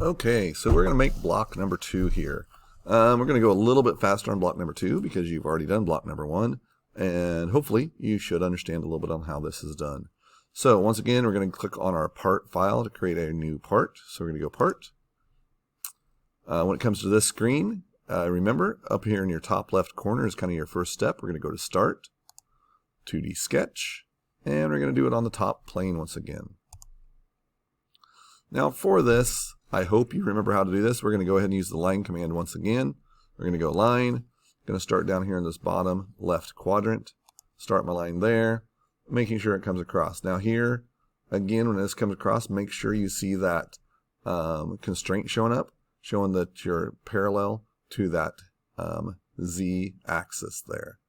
Okay, so we're going to make block number 2 here. We're going to go a little bit faster on block number 2 because you've already done block number 1, and hopefully you should understand a little bit on how this is done. So once again, we're going to click on our part file to create a new part. So we're going to go part. When it comes to this screen, remember up here in your top left corner is kind of your first step. We're going to go to Start, 2D Sketch, and we're going to do it on the top plane once again. Now for this, I hope you remember how to do this. We're going to go ahead and use the line command once again. We're going to go line. Going to start down here in this bottom left quadrant. Start my line there, making sure it comes across. Now here, again, when this comes across, make sure you see that constraint showing up, showing that you're parallel to that Z axis there.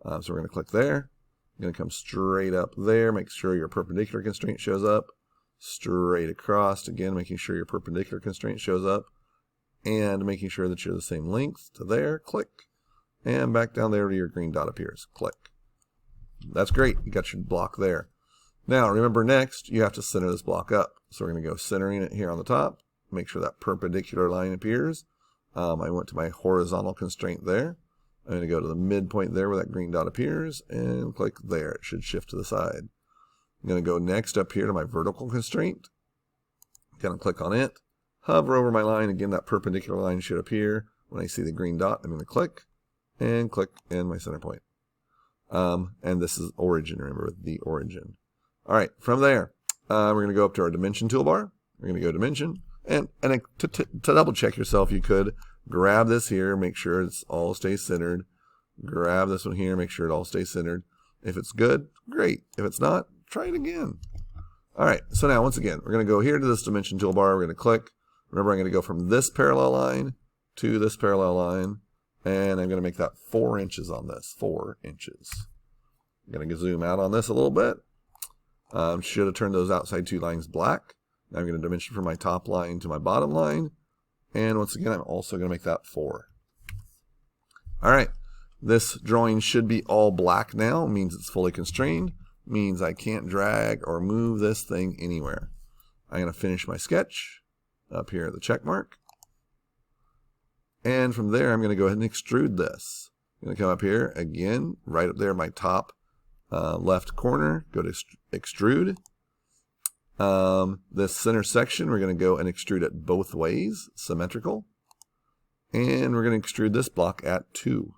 So we're going to click there. You're going to come straight up there. Make sure your perpendicular constraint shows up. Straight across, again, making sure your perpendicular constraint shows up. And making sure that you're the same length to there. Click. And back down there to your green dot appears. Click. That's great. You got your block there. Now, remember next, you have to center this block up. So we're going to go centering it here on the top. Make sure that perpendicular line appears. I went to my horizontal constraint there. I'm going to go to the midpoint there where that green dot appears and click there. It should shift to the side. I'm going to go next up here to my vertical constraint. Going to click on it. Hover over my line. Again, that perpendicular line should appear. When I see the green dot, I'm going to click in my center point. And this is origin, remember, the origin. All right, from there, we're going to go up to our dimension toolbar. We're going to go dimension. And to double check yourself, you could grab this here, make sure it's all stays centered. Grab this one here, make sure it all stays centered. If it's good, great. If it's not, try it again. All right, so now once again, we're going to go here to this dimension toolbar. We're going to click. Remember, I'm going to go from this parallel line to this parallel line, and I'm going to make that 4 inches on this, 4 inches. I'm going to zoom out on this a little bit. Should have turned those outside 2 lines black. Now I'm going to dimension from my top line to my bottom line, and once again, I'm also going to make that 4. All right, this drawing should be all black now. It means it's fully constrained. Means I can't drag or move this thing anywhere. I'm going to finish my sketch up here at the check mark. And from there, I'm going to go ahead and extrude this. I'm going to come up here again, right up there in my top left corner, go to extrude. This center section, we're going to go and extrude it both ways, symmetrical. And we're going to extrude this block at 2.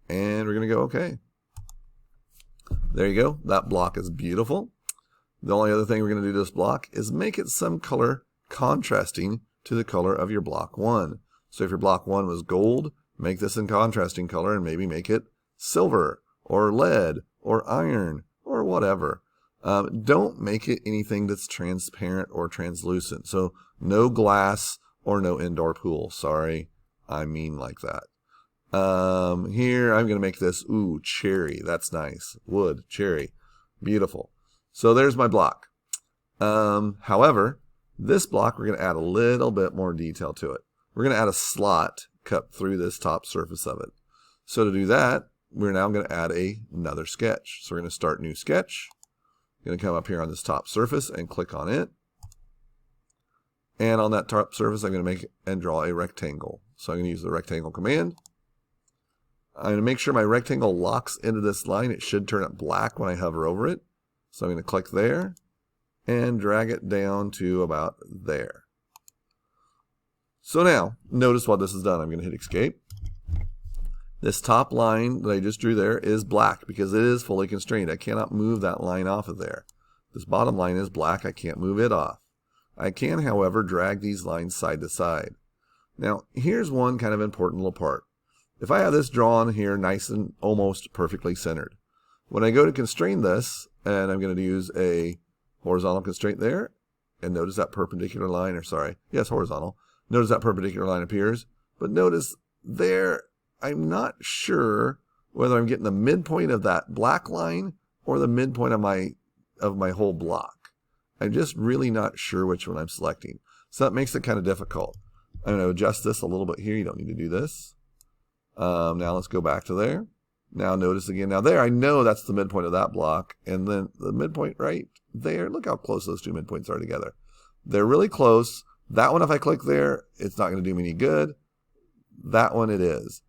And we're going to go OK. There you go. That block is beautiful. The only other thing we're going to do to this block is make it some color contrasting to the color of your block 1. So if your block 1 was gold, make this in contrasting color and maybe make it silver or lead or iron or whatever. Don't make it anything that's transparent or translucent. So no glass or no indoor pool. Sorry, I mean like that. Here I'm going to make this, cherry. That's nice. Wood, cherry. Beautiful. So there's my block. However, this block we're going to add a little bit more detail to it. We're going to add a slot cut through this top surface of it. So to do that, we're now going to add another sketch. So we're going to start new sketch. I'm going to come up here on this top surface and click on it. And on that top surface, I'm going to make and draw a rectangle. So I'm going to use the rectangle command. I'm going to make sure my rectangle locks into this line. It should turn it black when I hover over it. So I'm going to click there and drag it down to about there. So now, notice what this has done. I'm going to hit escape. This top line that I just drew there is black because it is fully constrained. I cannot move that line off of there. This bottom line is black. I can't move it off. I can, however, drag these lines side to side. Now, here's one kind of important little part. If I have this drawn here nice and almost perfectly centered, when I go to constrain this, and I'm going to use a horizontal constraint there, and notice that perpendicular line, horizontal. Notice that perpendicular line appears, but notice there, I'm not sure whether I'm getting the midpoint of that black line or the midpoint of my whole block. I'm just really not sure which one I'm selecting. So that makes it kind of difficult. I'm going to adjust this a little bit here. You don't need to do this. Now let's go back to there. Now notice again, now there I know that's the midpoint of that block, and then the midpoint right there, look how close those two midpoints are together. They're really close. That one, if I click there, it's not going to do me any good. That one, it is.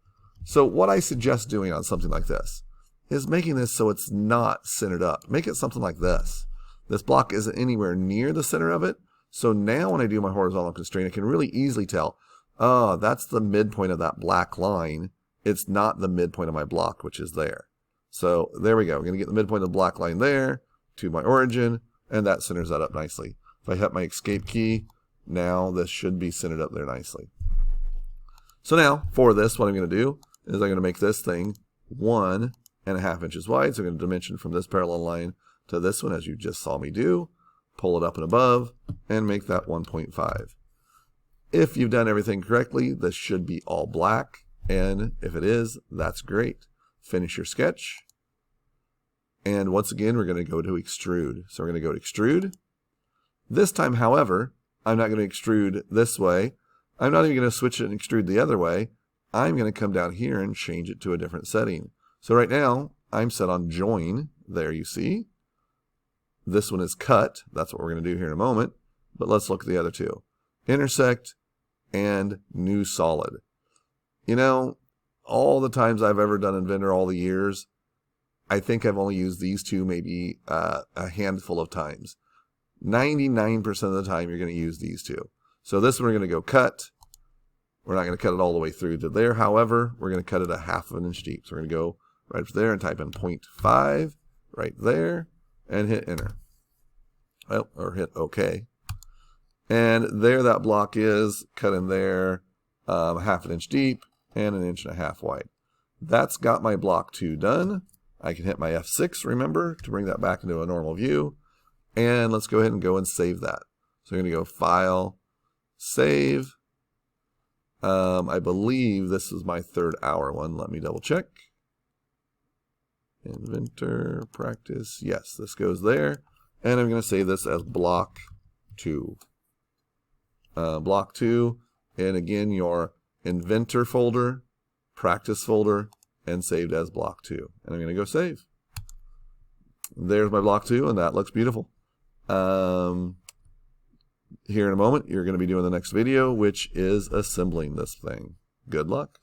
So what I suggest doing on something like this is making this so it's not centered up. Make it something like this. This block isn't anywhere near the center of it. So now when I do my horizontal constraint, I can really easily tell, oh, that's the midpoint of that black line. It's not the midpoint of my block, which is there. So there we go. We're going to get the midpoint of the black line there to my origin, and that centers that up nicely. If I hit my escape key, now this should be centered up there nicely. So now for this, what I'm going to do is I'm going to make this thing 1.5 inches wide. So I'm going to dimension from this parallel line to this one, as you just saw me do. Pull it up and above and make that 1.5. If you've done everything correctly, this should be all black. And if it is, that's great. Finish your sketch. And once again, we're going to go to extrude. So we're going to go to extrude. This time, however, I'm not going to extrude this way. I'm not even going to switch it and extrude the other way. I'm going to come down here and change it to a different setting. So right now, I'm set on join. There you see. This one is cut. That's what we're going to do here in a moment. But let's look at the other two. Intersect and new solid. You know, all the times I've ever done Inventor, all the years, I think I've only used these two maybe a handful of times. 99% of the time, you're going to use these two. So this one we're going to go cut. We're not going to cut it all the way through to there. However, we're going to cut it 1/2 inch deep. So we're going to go right up there and type in 0.5 right there and hit enter. Oh, or hit OK. And there that block is cut in there 1/2 inch deep and 1.5 inches wide. That's got my block 2 done. I can hit my F6, remember, to bring that back into a normal view. And let's go ahead and go and save that. So I'm going to go File, Save. I believe this is my 3rd hour one. Let me double check. Inventor, practice. Yes, this goes there. And I'm going to save this as block 2. Block 2. And again, your Inventor folder, practice folder, and saved as block 2. And I'm going to go save. There's my block 2, and that looks beautiful. Here in a moment, you're going to be doing the next video, which is assembling this thing. Good luck.